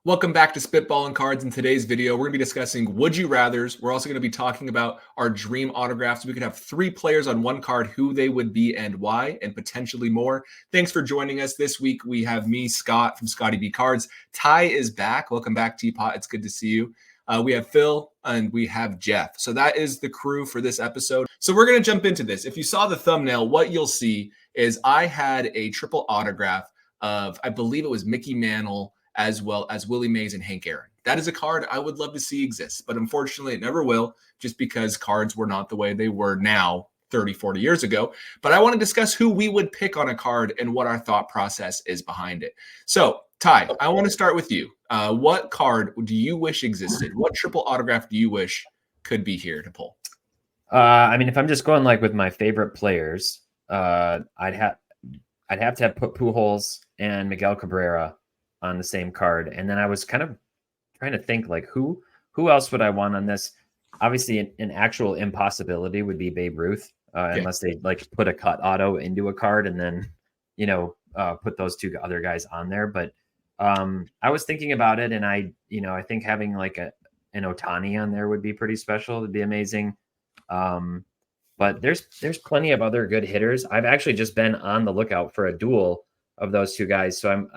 Welcome back to Spitballin Cards. In today's video, we're going to be discussing Would You Rathers. We're also going to be talking about our dream autographs. We could have 3 players on one card, who they would be and why, and potentially more. Thanks for joining us. This week, we have me, Scott, from Scotty B Cards. Ty is back. Welcome back, Teapot. It's good to see you. We have Phil and we have Jeff. So that is the crew for this episode. So we're going to jump into this. If you saw the thumbnail, what you'll see is I had a triple autograph of, I believe it was Mickey Mantle, as well as Willie Mays and Hank Aaron. That is a card I would love to see exist, but unfortunately it never will, just because cards were not the way they were now 30, 40 years ago. But I want to discuss who we would pick on a card and what our thought process is behind it. So, Ty, I want to start with you. What card do you wish existed? What triple autograph do you wish could be here to pull? I mean, if I'm just going like with my favorite players, I'd have to put Pujols and Miguel Cabrera on the same card. And then I was kind of trying to think like who else would I want on this? Obviously an actual impossibility would be Babe Ruth, unless they like put a cut auto into a card and then, put those 2 other guys on there. But I was thinking about it, and I think having like an Ohtani on there would be pretty special. It'd be amazing. But there's plenty of other good hitters. I've actually just been on the lookout for a duel of those 2 guys. So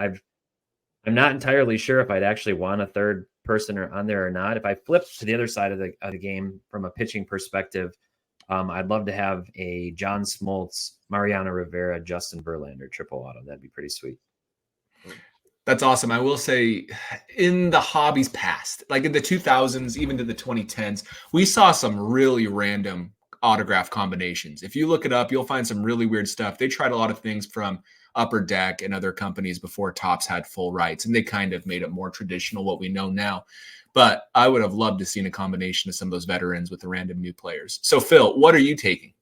I'm not entirely sure if I'd actually want a third person on there or not. If I flip to the other side of the game from a pitching perspective, I'd love to have a John Smoltz, Mariano Rivera, Justin Verlander triple auto. That'd be pretty sweet. That's awesome. I will say, in the hobby's past, like in the 2000s, even to the 2010s, we saw some really random autograph combinations. If you look it up, you'll find some really weird stuff. They tried a lot of things from Upper Deck and other companies before Topps had full rights, and they kind of made it more traditional, what we know now. But I would have loved to seen a combination of some of those veterans with the random new players. So Phil, what are you taking?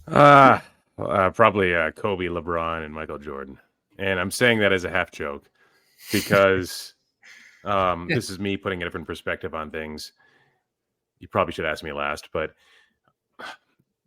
Probably Kobe, LeBron, and Michael Jordan. And I'm saying that as a half joke because this is me putting a different perspective on things. You probably should ask me last, but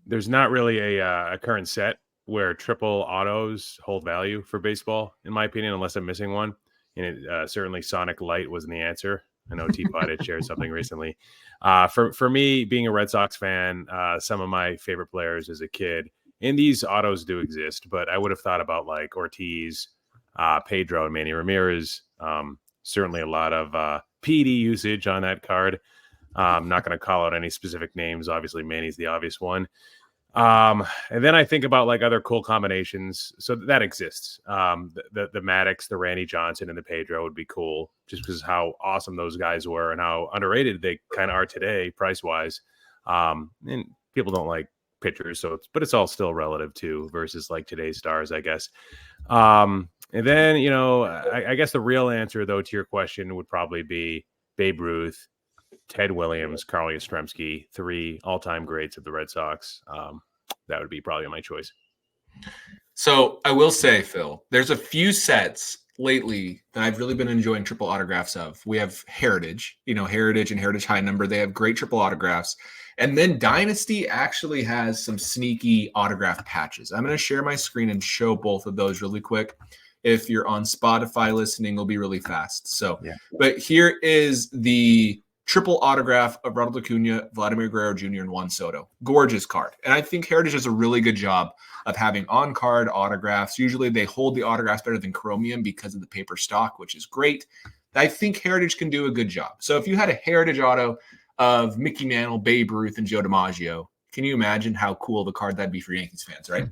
there's not really a current set where triple autos hold value for baseball, in my opinion, unless I'm missing one. And certainly Sonic Light wasn't the answer. I know Teapot had shared something recently. For me, being a Red Sox fan, some of my favorite players as a kid, and these autos do exist, but I would have thought about like Ortiz, Pedro, and Manny Ramirez. Certainly a lot of PD usage on that card. I'm not going to call out any specific names. Obviously, Manny's the obvious one. And then I think about like other cool combinations. So that exists. The Maddox, the Randy Johnson, and the Pedro would be cool just because how awesome those guys were and how underrated they kind of are today, price-wise. And people don't like pitchers, but it's all still relative too versus like today's stars, I guess. And then, I guess the real answer though to your question would probably be Babe Ruth, Ted Williams, Carl Yastrzemski, 3 all-time greats of the Red Sox. That would be probably my choice. So I will say, Phil, there's a few sets lately that I've really been enjoying triple autographs of. We have Heritage, Heritage and Heritage High Number. They have great triple autographs. And then Dynasty actually has some sneaky autograph patches. I'm going to share my screen and show both of those really quick. If you're on Spotify listening, it'll be really fast. So, yeah. But here is the triple autograph of Ronald Acuna, Vladimir Guerrero Jr., and Juan Soto. Gorgeous card. And I think Heritage does a really good job of having on-card autographs. Usually they hold the autographs better than Chromium because of the paper stock, which is great. I think Heritage can do a good job. So if you had a Heritage auto of Mickey Mantle, Babe Ruth, and Joe DiMaggio, can you imagine how cool the card that'd be for Yankees fans, right?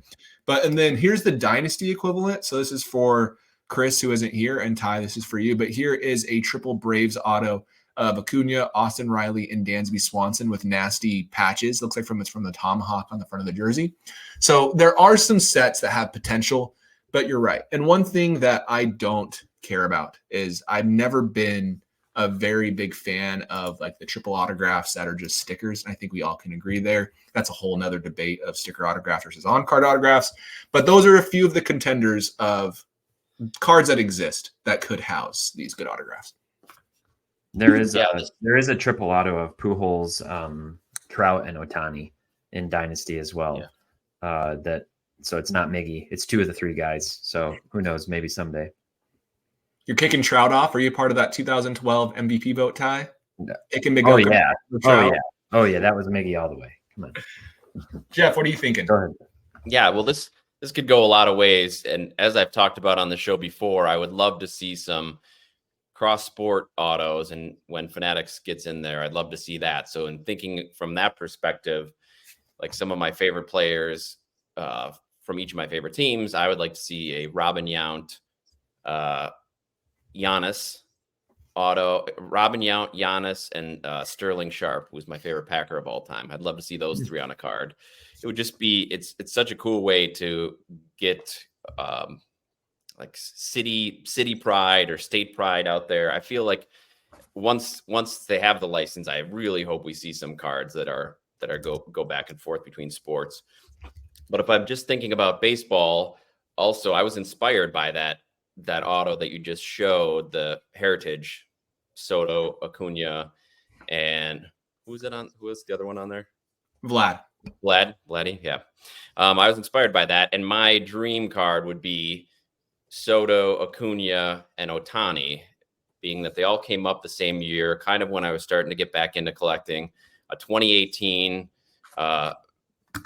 And then here's the Dynasty equivalent. So this is for Chris, who isn't here, and Ty, this is for you. But here is a triple Braves auto of Acuna, Austin Riley, and Dansby Swanson with nasty patches. Looks like it's from the tomahawk on the front of the jersey. So there are some sets that have potential, but you're right. And one thing that I don't care about is I've never been a very big fan of like the triple autographs that are just stickers. I think we all can agree there. That's a whole nother debate of sticker autographs versus on-card autographs. But those are a few of the contenders of cards that exist that could house these good autographs. There is a triple auto of Pujols, Trout, and Ohtani in Dynasty as well. Yeah. So it's not Miggy. It's 2 of the 3 guys. So who knows? Maybe someday. You're kicking Trout off. Are you part of that 2012 MVP vote, Ty? No. Kicking Oh Miguel yeah. Cabrera for Oh Trout? yeah. Oh yeah. That was Miggy all the way. Come on. Jeff, what are you thinking? Go ahead. Yeah, well, this could go a lot of ways, and as I've talked about on the show before, I would love to see some cross-sport autos, and when Fanatics gets in there, I'd love to see that. So, in thinking from that perspective, like some of my favorite players from each of my favorite teams, I would like to see a Robin Yount, Giannis auto, Robin Yount, Giannis, and Sterling Sharp, who's my favorite Packer of all time. I'd love to see those three on a card. It would just be it's such a cool way to get like city pride or state pride out there. I feel like once they have the license, I really hope we see some cards that are go back and forth between sports. But if I'm just thinking about baseball, also I was inspired by that auto that you just showed, the Heritage, Soto, Acuna, and who was the other one on there? Vladdy, yeah. I was inspired by that, and my dream card would be Soto, Acuna, and Ohtani, being that they all came up the same year, kind of when I was starting to get back into collecting. A 2018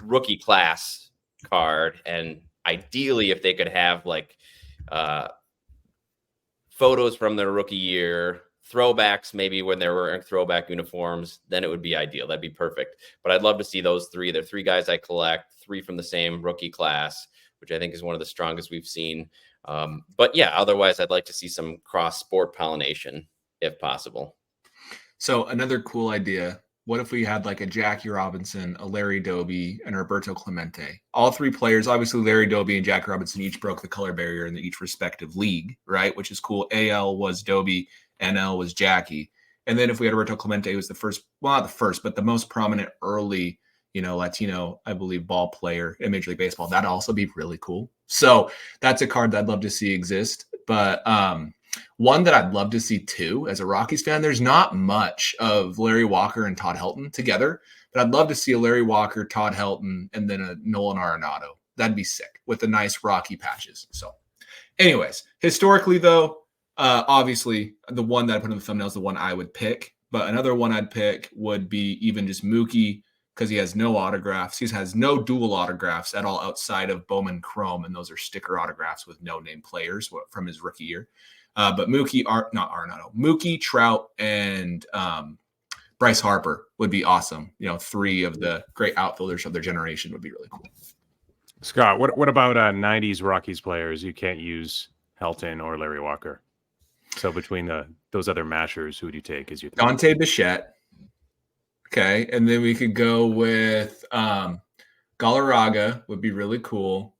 rookie class card, and ideally if they could have like photos from their rookie year, throwbacks maybe when they were wearing throwback uniforms, then it would be ideal. That'd be perfect. But I'd love to see those three. They're three guys I collect, three from the same rookie class, which I think is one of the strongest we've seen. But yeah, otherwise I'd like to see some cross-sport pollination if possible. So another cool idea. What if we had like a Jackie Robinson, a Larry Doby, and Roberto Clemente? All three players, obviously Larry Doby and Jackie Robinson each broke the color barrier in each respective league, right? Which is cool. AL was Doby, NL was Jackie. And then if we had Roberto Clemente, who was the first, well, not the first, but the most prominent early, Latino, I believe, ball player in Major League Baseball, that'd also be really cool. So that's a card that I'd love to see exist. But one that I'd love to see too, as a Rockies fan, there's not much of Larry Walker and Todd Helton together, but I'd love to see a Larry Walker, Todd Helton, and then a Nolan Arenado. That'd be sick with the nice Rocky patches. So anyways, historically though, obviously the one that I put in the thumbnail is the one I would pick, but another one I'd pick would be even just Mookie, because he has no autographs. He has no dual autographs at all outside of Bowman Chrome, and those are sticker autographs with no name players from his rookie year. But Mookie, not Arenado, Mookie, Trout, and Bryce Harper would be awesome. Three of the great outfielders of their generation would be really cool. Scott, what about 90s Rockies players? You can't use Helton or Larry Walker. So between those other mashers, who would you take as your Dante Bichette? Okay, and then we could go with Galarraga would be really cool.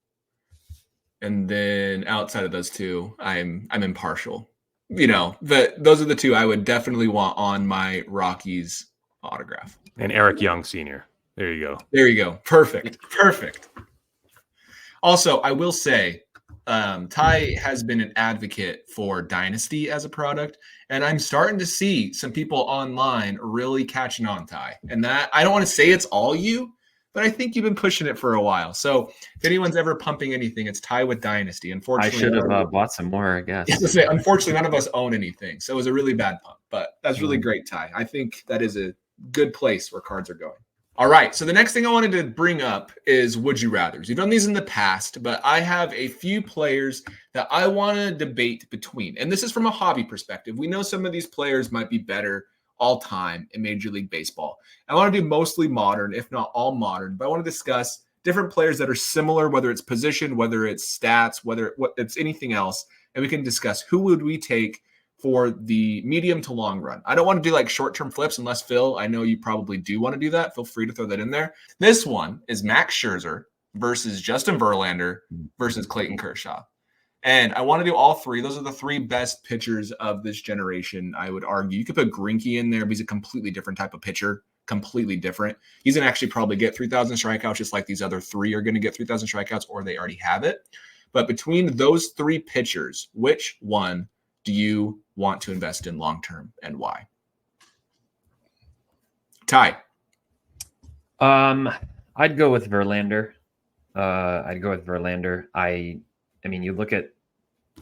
And then outside of those two, I'm impartial. Those are the two I would definitely want on my Rockies autograph. And Eric Young Sr. There you go. There you go. Perfect. Also, I will say, Ty has been an advocate for Dynasty as a product, and I'm starting to see some people online really catching on, Ty. And that, I don't want to say it's all you, but I think you've been pushing it for a while. So if anyone's ever pumping anything, it's Ty with Dynasty. Unfortunately, I should have bought some more, I guess. Unfortunately, none of us own anything. So it was a really bad pump, but that's really great, Ty. I think that is a good place where cards are going. All right. So the next thing I wanted to bring up is Would You Rathers. You've done these in the past, but I have a few players that I want to debate between. And this is from a hobby perspective. We know some of these players might be better all time in Major League Baseball. I want to do mostly modern, if not all modern, but I want to discuss different players that are similar, whether it's position, whether it's stats, whether it's anything else. And we can discuss who would we take for the medium to long run. I don't want to do like short-term flips unless, Phil, I know you probably do want to do that. Feel free to throw that in there. This one is Max Scherzer versus Justin Verlander versus Clayton Kershaw. And I want to do all three. Those are the three best pitchers of this generation, I would argue. You could put Greinke in there, but he's a completely different type of pitcher, completely different. He's going to actually probably get 3,000 strikeouts, just like these other three are going to get 3,000 strikeouts, or they already have it. But between those three pitchers, which one do you want to invest in long-term and why? Ty. I'd go with Verlander. I mean, you look at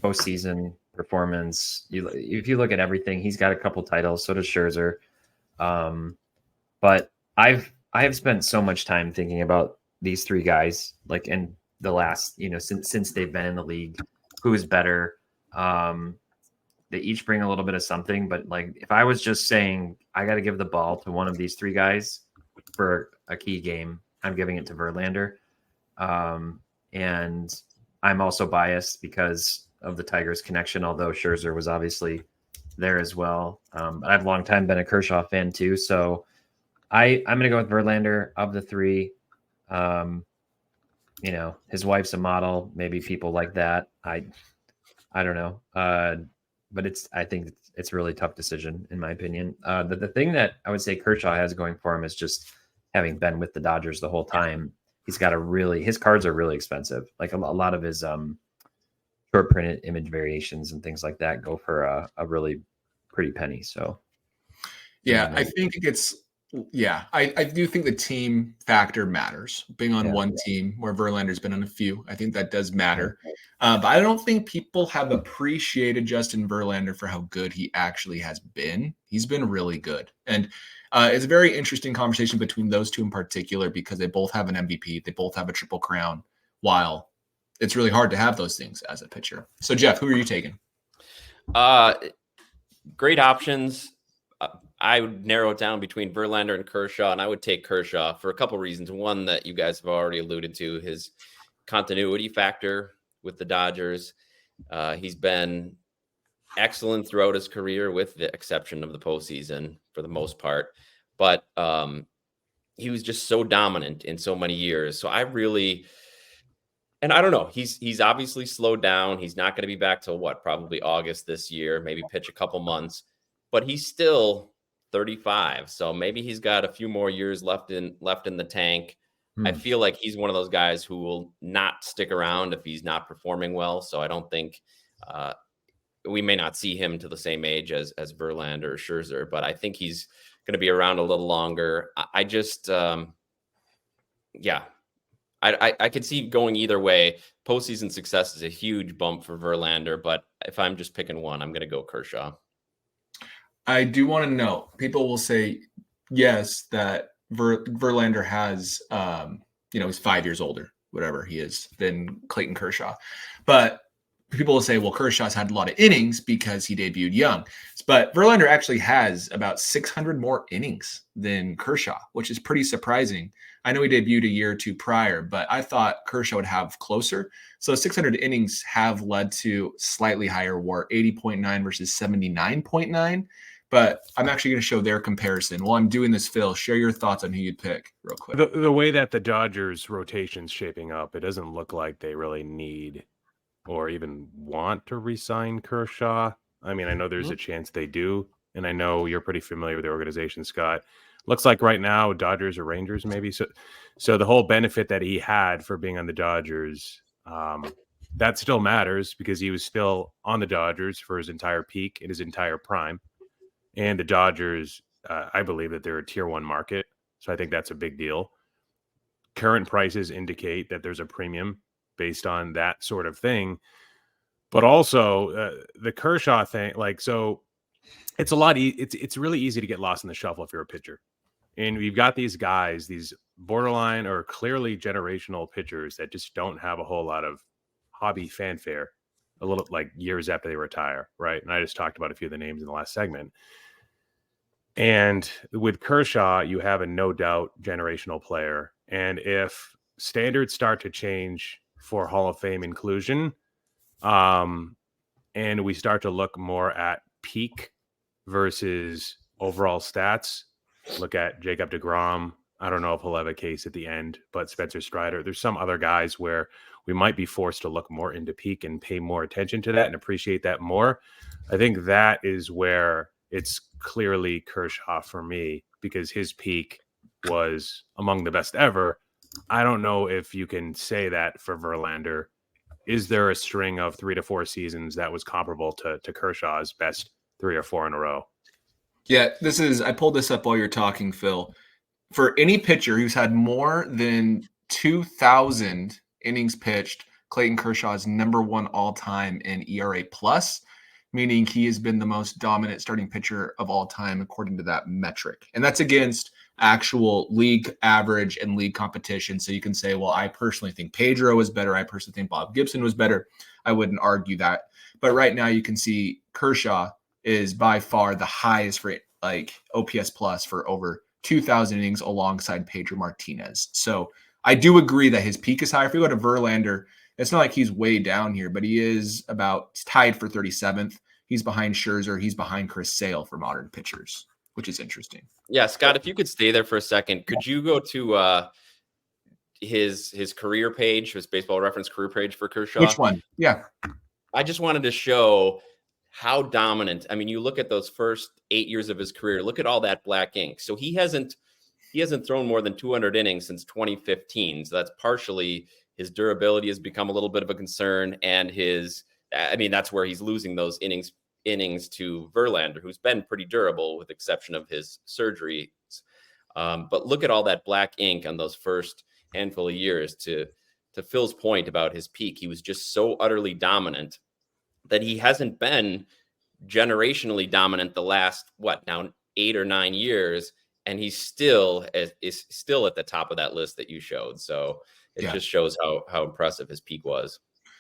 postseason performance. If you look at everything, he's got a couple titles. So does Scherzer. But I have spent so much time thinking about these three guys, like in the last, since they've been in the league, who is better. They each bring a little bit of something, but like if I was just saying I got to give the ball to one of these three guys for a key game, I'm giving it to Verlander. And I'm also biased because of the Tigers connection, although Scherzer was obviously there as well. But I've a long time been a Kershaw fan too. So I'm going to go with Verlander of the three. His wife's a model. Maybe people like that. I don't know. But I think it's a really tough decision in my opinion. The thing that I would say Kershaw has going for him is just having been with the Dodgers the whole time. He's got his cards are really expensive. Like a lot of his short printed image variations and things like that go for a really pretty penny. So yeah, I think I do think the team factor matters. Being on one team where Verlander's been on a few, I think that does matter. But I don't think people have appreciated Justin Verlander for how good he actually has been. He's been really good. And it's a very interesting conversation between those two in particular because they both have an MVP. They both have a triple crown, while it's really hard to have those things as a pitcher. So, Jeff, who are you taking? Great options. I would narrow it down between Verlander and Kershaw, and I would take Kershaw for a couple reasons. One that you guys have already alluded to, his continuity factor with the Dodgers. He's been excellent throughout his career, with the exception of the postseason for the most part. But he was just so dominant in so many years. So I don't know. He's obviously slowed down. He's not going to be back till probably August this year, maybe pitch a couple months, but he's still 35. So maybe he's got a few more years left in the tank. I feel like he's one of those guys who will not stick around if he's not performing well. So I don't think we may not see him to the same age as Verlander or Scherzer, but I think he's going to be around a little longer. I could see going either way. Postseason success is a huge bump for Verlander, but if I'm just picking one, I'm going to go Kershaw. I do want to note, people will say, yes, that Verlander has, he's 5 years older, whatever he is, than Clayton Kershaw. But people will say, well, Kershaw's had a lot of innings because he debuted young. But Verlander actually has about 600 more innings than Kershaw, which is pretty surprising. I know he debuted a year or two prior, but I thought Kershaw would have closer. So 600 innings have led to slightly higher WAR, 80.9 versus 79.9. But I'm actually going to show their comparison. While I'm doing this, Phil, share your thoughts on who you'd pick real quick. The way that the Dodgers rotation's shaping up, it doesn't look like they really need or even want to re-sign Kershaw. I mean, I know there's a chance they do, and I know you're pretty familiar with the organization, Scott. Looks like right now Dodgers or Rangers maybe. So the whole benefit that he had for being on the Dodgers, that still matters because he was still on the Dodgers for his entire peak in his entire prime. And the Dodgers, I believe that they're a tier 1 market. So I think that's a big deal. Current prices indicate that there's a premium based on that sort of thing. But also the Kershaw thing, so it's a lot. It's really easy to get lost in the shuffle if you're a pitcher. And we've got these guys, these borderline or clearly generational pitchers that just don't have a whole lot of hobby fanfare, a little like years after they retire, right? And I just talked about a few of the names in the last segment. And with Kershaw, you have a no doubt generational player. And if standards start to change for Hall of Fame inclusion, and we start to look more at peak versus overall stats, look at Jacob deGrom. I don't know if he'll have a case at the end, but Spencer Strider, there's some other guys where we might be forced to look more into peak and pay more attention to that and appreciate that more. I think that is where it's clearly Kershaw for me because his peak was among the best ever. I don't know if you can say that for Verlander. Is there a string of 3 to 4 seasons that was comparable to Kershaw's best 3 or 4 in a row? Yeah, I pulled this up while you're talking, Phil. For any pitcher who's had more than 2,000 innings pitched, Clayton Kershaw is number 1 all time in ERA plus. meaning he has been the most dominant starting pitcher of all time according to that metric. And that's against actual league average and league competition. So you can say, well, I personally think Pedro was better. I personally think Bob Gibson was better. I wouldn't argue that. But right now you can see Kershaw is by far the highest for like OPS plus for over 2,000 innings alongside Pedro Martinez. So I do agree that his peak is higher. If you go to Verlander, it's not like he's way down here, but he is about tied for 37th. He's behind Scherzer. He's behind Chris Sale for modern pitchers, which is interesting. Yeah, Scott, if you could stay there for a second, could you go to his career page, his Baseball Reference career page for Kershaw? Which one? Yeah. I just wanted to show how dominant. I mean, you look at those first 8 years of his career, look at all that black ink. So he hasn't thrown more than 200 innings since 2015. So that's partially his durability has become a little bit of a concern, and that's where he's losing those innings to Verlander, who's been pretty durable with exception of his surgeries. But look at all that black ink on those first handful of years. To Phil's point about his peak, he was just so utterly dominant that he hasn't been generationally dominant the last 8 or 9 years, and he still is still at the top of that list that you showed. So it just shows how impressive his peak was.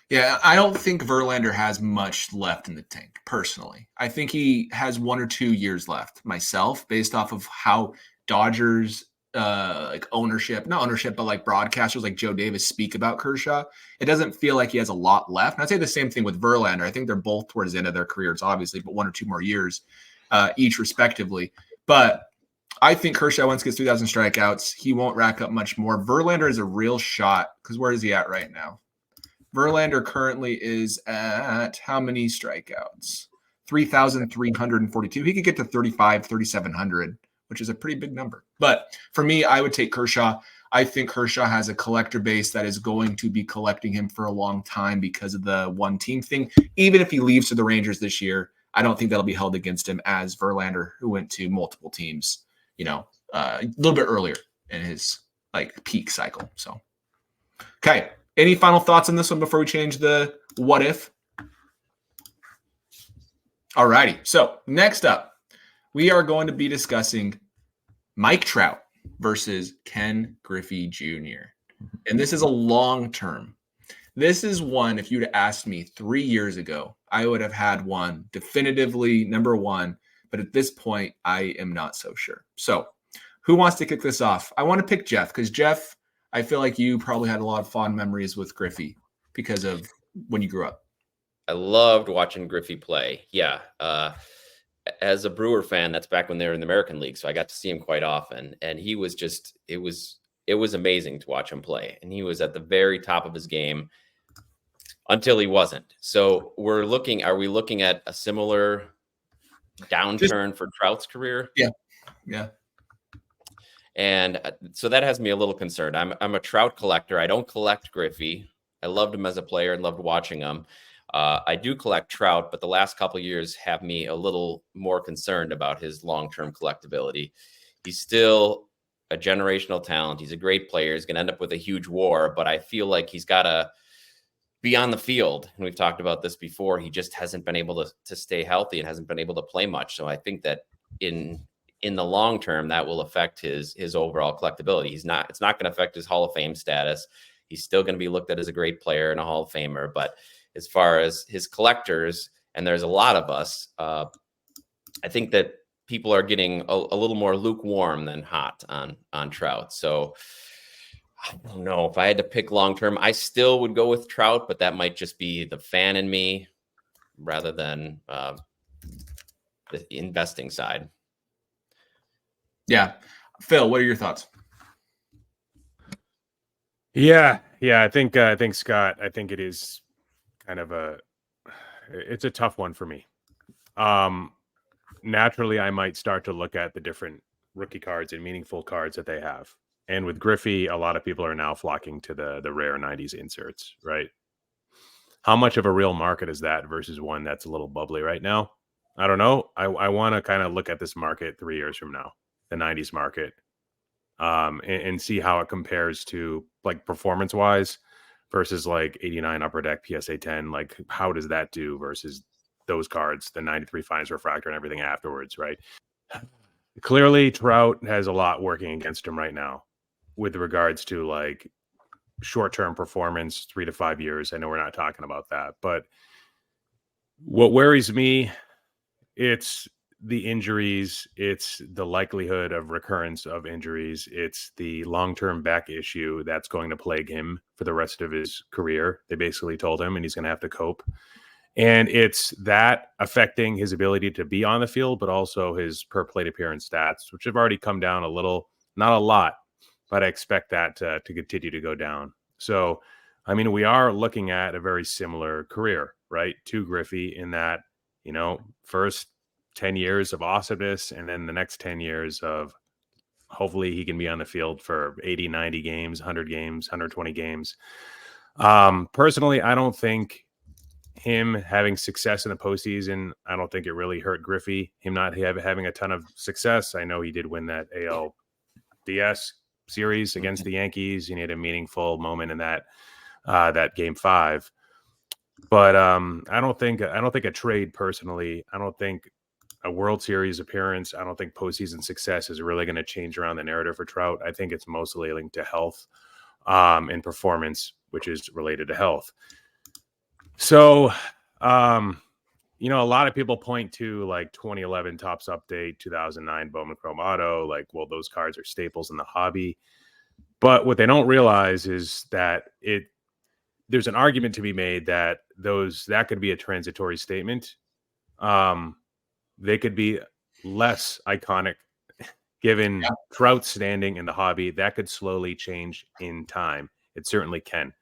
Yeah, I don't think Verlander has much left in the tank, personally. I think he has 1 or 2 years left, myself, based off of how Dodgers like ownership, not ownership, but like broadcasters like Joe Davis speak about Kershaw. It doesn't feel like he has a lot left. And I'd say the same thing with Verlander. I think they're both towards the end of their careers, obviously, but 1 or 2 more years each respectively. But I think Kershaw, once gets 3,000 strikeouts, he won't rack up much more. Verlander is a real shot because where is he at right now? Verlander currently is at how many strikeouts? 3,342. He could get to 3,700, which is a pretty big number. But for me, I would take Kershaw. I think Kershaw has a collector base that is going to be collecting him for a long time because of the one team thing. Even if he leaves to the Rangers this year, I don't think that'll be held against him as Verlander, who went to multiple teams, a little bit earlier in his like peak cycle. So, okay. Any final thoughts on this one before we change the what if? All righty. So next up, we are going to be discussing Mike Trout versus Ken Griffey Jr. And this is a long term. This is one, if you'd have asked me 3 years ago, I would have had one definitively number one. But at this point, I am not so sure. So who wants to kick this off? I want to pick Jeff because Jeff, I feel like you probably had a lot of fond memories with Griffey because of when you grew up. I loved watching Griffey play. Yeah. As a Brewer fan, that's back when they were in the American League. So I got to see him quite often. And he was just, it was amazing to watch him play. And he was at the very top of his game until he wasn't. So are we looking at a similar downturn for Trout's career? Yeah. Yeah. And so that has me a little concerned. I'm a Trout collector. I don't collect Griffey. I loved him as a player and loved watching him. I do collect Trout, but the last couple of years have me a little more concerned about his long-term collectability. He's still a generational talent. He's a great player. He's going to end up with a huge WAR, but I feel like he's got to be on the field. And we've talked about this before. He just hasn't been able to stay healthy and hasn't been able to play much. So I think that in the long term, that will affect his overall collectability. It's not going to affect his Hall of Fame status. He's still going to be looked at as a great player and a Hall of Famer. But as far as his collectors, and there's a lot of us, I think that people are getting a little more lukewarm than hot on Trout. So I don't know if I had to pick long term, I still would go with Trout, but that might just be the fan in me rather than the investing side. Yeah. Phil, what are your thoughts? Yeah. I think Scott, I think it is kind of it's a tough one for me. Naturally, I might start to look at the different rookie cards and meaningful cards that they have. And with Griffey, a lot of people are now flocking to the rare 90s inserts, right? How much of a real market is that versus one that's a little bubbly right now? I don't know. I want to kind of look at this market 3 years from now, the 90s market, and see how it compares to like performance wise versus like 89 Upper Deck PSA 10. Like how does that do versus those cards, the 93 finest refractor and everything afterwards, right? Clearly, Trout has a lot working against him right now with regards to like short-term performance, 3 to 5 years. I know we're not talking about that, but what worries me, it's the injuries, it's the likelihood of recurrence of injuries, it's the long-term back issue that's going to plague him for the rest of his career. They basically told him, and he's going to have to cope. And it's that affecting his ability to be on the field, but also his per plate appearance stats, which have already come down a little, not a lot, but I expect that to continue to go down. So, I mean, we are looking at a very similar career, right, to Griffey in that, you know, first 10 years of awesomeness, and then the next 10 years of hopefully he can be on the field for 80, 90 games, 100 games, 120 games. Personally, I don't think him having success in the postseason, I don't think it really hurt Griffey. Him not having a ton of success. I know he did win that ALDS series against the Yankees. He had a meaningful moment in that game 5. But I don't think a trade personally. I don't think a World Series appearance, I don't think postseason success is really going to change around the narrative for Trout. I think it's mostly linked to health and performance, which is related to health. So, you know, a lot of people point to like 2011 Topps Update, 2009 Bowman Chrome Auto, like, well, those cards are staples in the hobby. But what they don't realize is that there's an argument to be made that that could be a transitory statement. They could be less iconic given Trout's standing in the hobby. That could slowly change in time. It certainly can.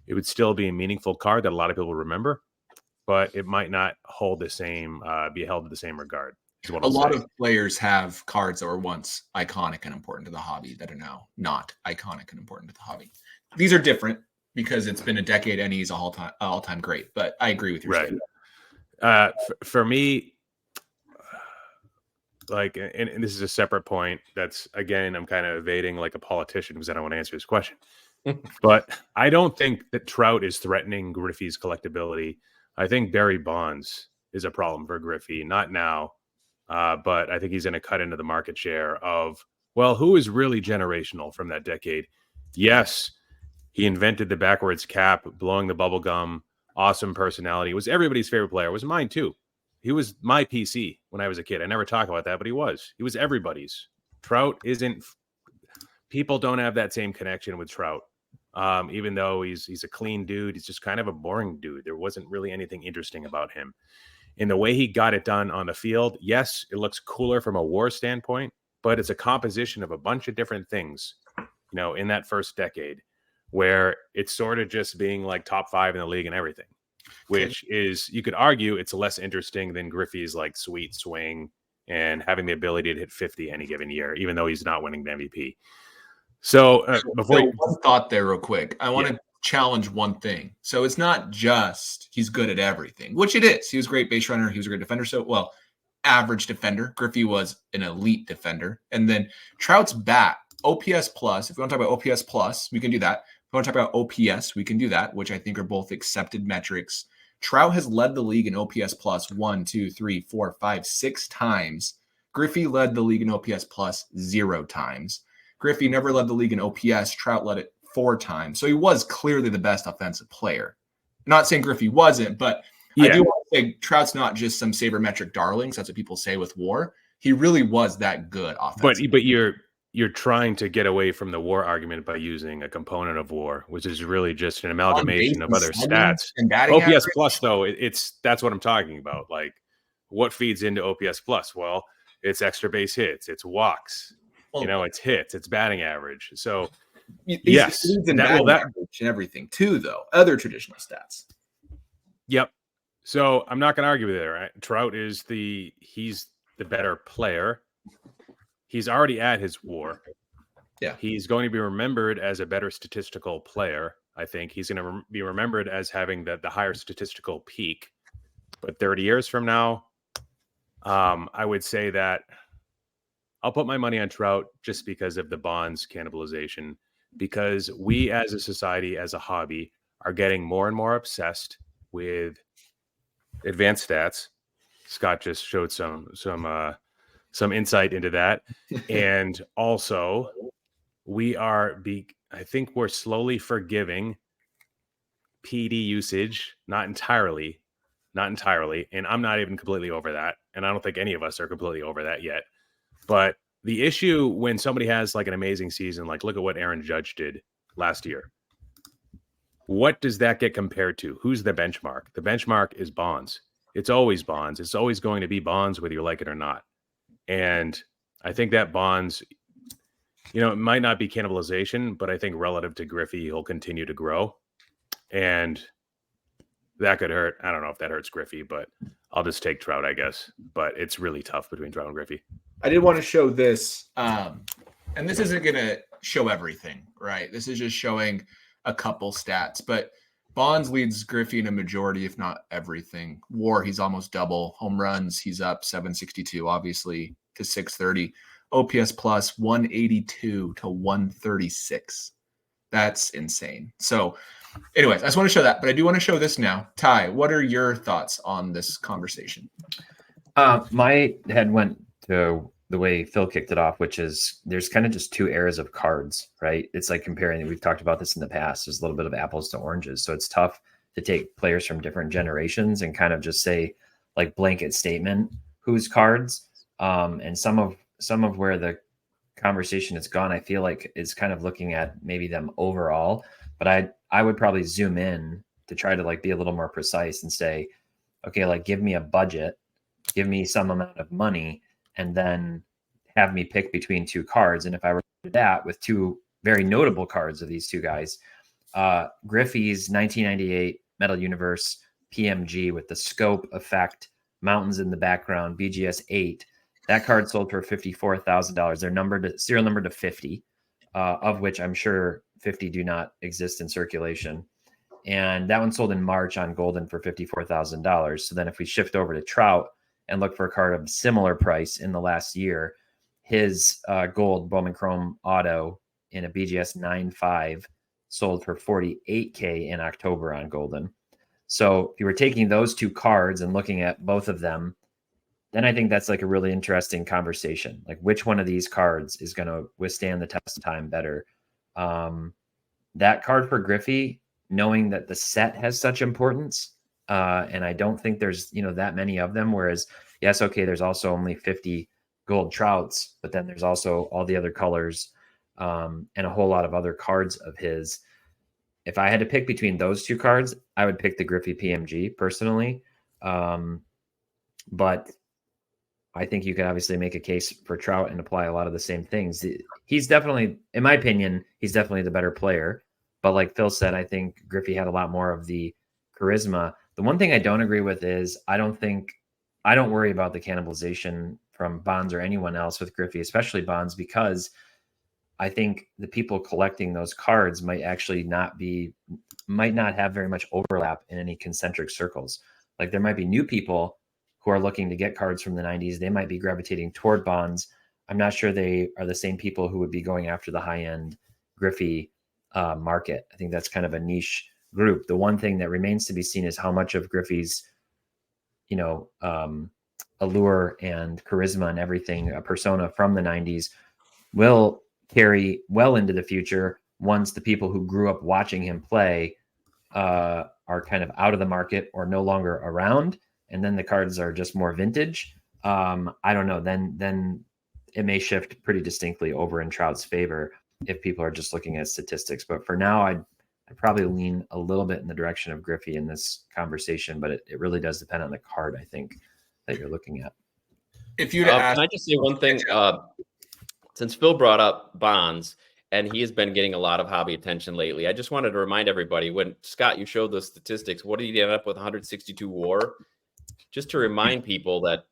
It would still be a meaningful card that a lot of people remember, but it might not hold the same, be held in the same regard. A lot of players have cards that were once iconic and important to the hobby that are now not iconic and important to the hobby. These are different because it's been a decade and he's all-time great, but I agree with your statement. For me, like, and this is a separate point that's, again, I'm kind of evading like a politician because I don't want to answer this question. But I don't think that Trout is threatening Griffey's collectability. I think Barry Bonds is a problem for Griffey, not now, but I think he's going to cut into the market share of, well, who is really generational from that decade? Yes, he invented the backwards cap, blowing the bubble gum, awesome personality. It was everybody's favorite player. It was mine too. He was my PC when I was a kid. I never talk about that, but he was everybody's. Trout isn't. People don't have that same connection with Trout. Even though he's a clean dude, he's just kind of a boring dude. There wasn't really anything interesting about him. In the way he got it done on the field, yes, it looks cooler from a WAR standpoint, but it's a composition of a bunch of different things, you know, in that first decade where it's sort of just being like top 5 in the league and everything, which is, you could argue it's less interesting than Griffey's like sweet swing and having the ability to hit 50 any given year, even though he's not winning the MVP. So one thought there real quick. I want to challenge one thing. So it's not just he's good at everything, which it is. He was a great base runner. He was a great defender. So, well, average defender. Griffey was an elite defender. And then Trout's bat, OPS plus. If we want to talk about OPS plus, we can do that. If we want to talk about OPS, we can do that, which I think are both accepted metrics. Trout has led the league in OPS plus 1, 2, 3, 4, 5, 6 times. Griffey led the league in OPS plus 0 times. Griffey never led the league in OPS. Trout led it 4 times. So he was clearly the best offensive player. I'm not saying Griffey wasn't, but I do want to say Trout's not just some sabermetric darlings. That's what people say with WAR. He really was that good offensively. But you're trying to get away from the WAR argument by using a component of WAR, which is really just an amalgamation of other stats. OPS plus, though, that's what I'm talking about. Like, what feeds into OPS plus? Well, it's extra base hits, it's walks, it's hits, it's batting average. So yes, and average and everything too, though. Other traditional stats. Yep. So I'm not going to argue with it. Right? Trout he's the better player. He's already at his WAR. Yeah. He's going to be remembered as a better statistical player. I think he's going to be remembered as having the higher statistical peak. But 30 years from now, I would say that I'll put my money on Trout just because of the Bonds cannibalization, because we as a society, as a hobby, are getting more and more obsessed with advanced stats. Scott just showed some insight into that. And also I think we're slowly forgiving PD usage, not entirely. And I'm not even completely over that. And I don't think any of us are completely over that yet. But the issue when somebody has like an amazing season, like look at what Aaron Judge did last year. What does that get compared to? Who's the benchmark? The benchmark is Bonds. It's always Bonds. It's always going to be Bonds, whether you like it or not. And I think that Bonds, it might not be cannibalization, but I think relative to Griffey, he'll continue to grow. And that could hurt. I don't know if that hurts Griffey, but I'll just take Trout, I guess. But it's really tough between Trout and Griffey. I did want to show this, and this isn't going to show everything, right? This is just showing a couple stats, but Bonds leads Griffey in a majority, if not everything. WAR, he's almost double. Home runs, he's up 762, obviously, to 630. OPS plus 182 to 136. That's insane. So, anyways, I just want to show that, but I do want to show this now. Ty, what are your thoughts on this conversation? My head went to the way Phil kicked it off, which is there's kind of just two eras of cards, right? It's like comparing, we've talked about this in the past, there's a little bit of apples to oranges. So it's tough to take players from different generations and kind of just say like blanket statement, whose cards. And some of where the conversation has gone, I feel like is kind of looking at maybe them overall, but I would probably zoom in to try to like be a little more precise and say, okay, like give me a budget, give me some amount of money, and then have me pick between two cards. And if I were to do that with two very notable cards of these two guys, Griffey's 1998 Metal Universe PMG with the scope effect, mountains in the background, BGS 8, that card sold for $54,000. They're serial number to 50, of which I'm sure 50 do not exist in circulation. And that one sold in March on Golden for $54,000. So then if we shift over to Trout and look for a card of similar price in the last year, his gold Bowman Chrome Auto in a BGS 9.5 sold for $48K in October on Golden. So if you were taking those two cards and looking at both of them, then I think that's like a really interesting conversation. Like which one of these cards is going to withstand the test of time better? That card for Griffey, knowing that the set has such importance, and I don't think there's, that many of them. Whereas, yes, okay, there's also only 50 gold Trouts, but then there's also all the other colors and a whole lot of other cards of his. If I had to pick between those two cards, I would pick the Griffey PMG personally. But I think you can obviously make a case for Trout and apply a lot of the same things. He's definitely, in my opinion, he's definitely the better player. But like Phil said, I think Griffey had a lot more of the charisma. The one thing I don't agree with is I don't worry about the cannibalization from Bonds or anyone else with Griffey, especially Bonds, because I think the people collecting those cards might not have very much overlap in any concentric circles. Like there might be new people who are looking to get cards from the 90s. They might be gravitating toward Bonds. I'm not sure they are the same people who would be going after the high-end Griffey market. I think that's kind of a niche group. The one thing that remains to be seen is how much of Griffey's, allure and charisma and everything, a persona from the 90s, will carry well into the future once the people who grew up watching him play are kind of out of the market or no longer around, and then the cards are just more vintage. I don't know. Then it may shift pretty distinctly over in Trout's favor if people are just looking at statistics. But for now, I'd probably lean a little bit in the direction of Griffey in this conversation, but it really does depend on the card, I think, that you're looking at. If you can I just say one thing? Since Phil brought up Bonds, and he has been getting a lot of hobby attention lately, I just wanted to remind everybody, when Scott, you showed the statistics, what did he end up with? 162 WAR. Just to remind people that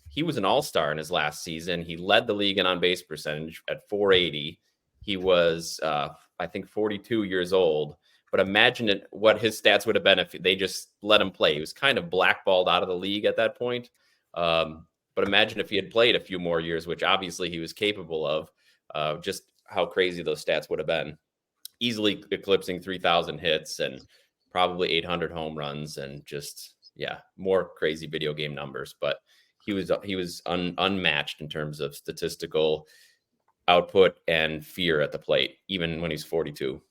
he was an all-star in his last season. He led the league in on-base percentage at 480. He was, I think, 42 years old. But imagine what his stats would have been if they just let him play. He was kind of blackballed out of the league at that point. But imagine if he had played a few more years, which obviously he was capable of, just how crazy those stats would have been. Easily eclipsing 3,000 hits and probably 800 home runs, and just more crazy video game numbers, but he was unmatched in terms of statistical output and fear at the plate, even when he's 42.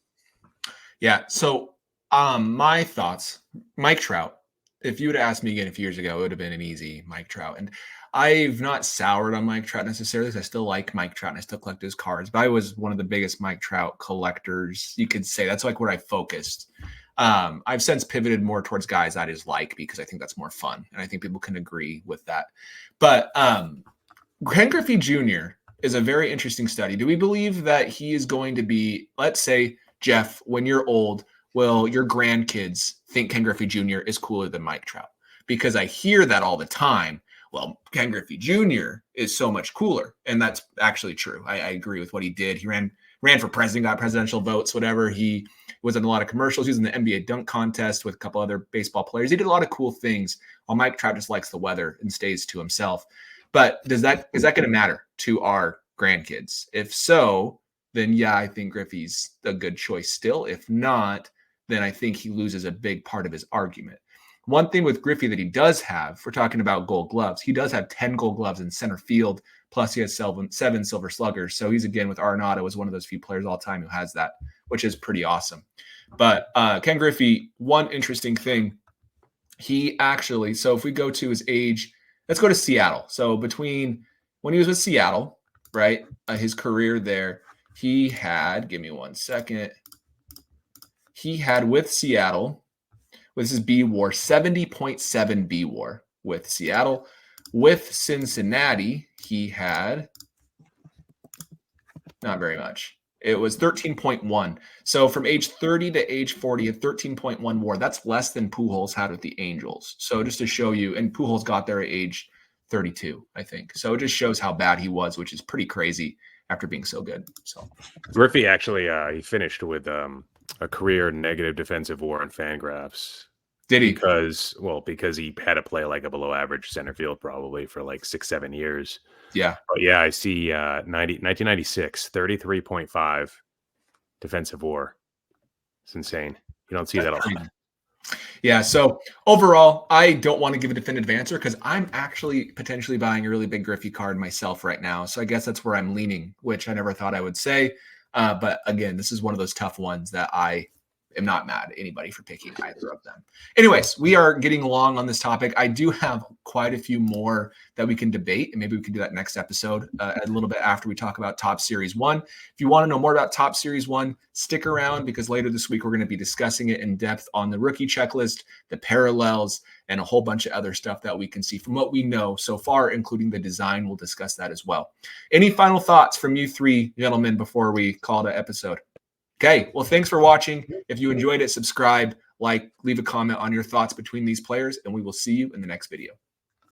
Yeah. So, my thoughts, Mike Trout. If you would have asked me again a few years ago, it would have been an easy Mike Trout. And I've not soured on Mike Trout necessarily. I still like Mike Trout and I still collect his cards. But I was one of the biggest Mike Trout collectors, you could say. That's like where I focused. I've since pivoted more towards guys I just like because I think that's more fun. And I think people can agree with that. But Ken Griffey Jr. is a very interesting study. Do we believe that he is going to be, let's say, Jeff, when you're old, will your grandkids think Ken Griffey Jr. is cooler than Mike Trout? Because I hear that all the time. Well, Ken Griffey Jr. is so much cooler. And that's actually true. I agree with what he did. He ran for president, got presidential votes, whatever. He was in a lot of commercials. He was in the NBA dunk contest with a couple other baseball players. He did a lot of cool things, while Mike Trout just likes the weather and stays to himself. But is that going to matter to our grandkids? If so, then yeah, I think Griffey's a good choice still. If not, then I think he loses a big part of his argument. One thing with Griffey that he does have, if we're talking about gold gloves, he does have 10 gold gloves in center field, plus he has 7 silver sluggers. So he's, again, with Arenado, is one of those few players all time who has that, which is pretty awesome. But Ken Griffey, one interesting thing, he actually, so if we go to his age, let's go to Seattle. So between when he was with Seattle, right, his career there, he had, give me 1 second, he had with Seattle, with his B WAR, 70.7 B WAR with Seattle. With Cincinnati, he had not very much. It was 13.1. So from age 30 to age 40 at 13.1 WAR, that's less than Pujols had with the Angels. So just to show you, and Pujols got there at age 32, I think. So it just shows how bad he was, which is pretty crazy after being so good. So Griffey actually he finished with a career negative defensive WAR on Fangraphs. Did he? Because he had to play like a below average center field probably for like 6-7 years. Yeah. But yeah, I see 1996, 33.5 defensive WAR. It's insane. You don't see that often. Yeah. So overall, I don't want to give a definitive answer because I'm actually potentially buying a really big Griffey card myself right now. So I guess that's where I'm leaning, which I never thought I would say. But again, this is one of those tough ones that I am not mad at anybody for picking either of them. Anyways, we are getting along on this topic. I do have quite a few more that we can debate, and maybe we can do that next episode a little bit after we talk about Top Series 1. If you want to know more about Top Series 1, stick around because later this week we're going to be discussing it in depth on the rookie checklist, the parallels, and a whole bunch of other stuff that we can see from what we know so far, including the design. We'll discuss that as well. Any final thoughts from you three gentlemen before we call it an episode? Okay, well, thanks for watching. If you enjoyed it, subscribe, like, leave a comment on your thoughts between these players, and we will see you in the next video.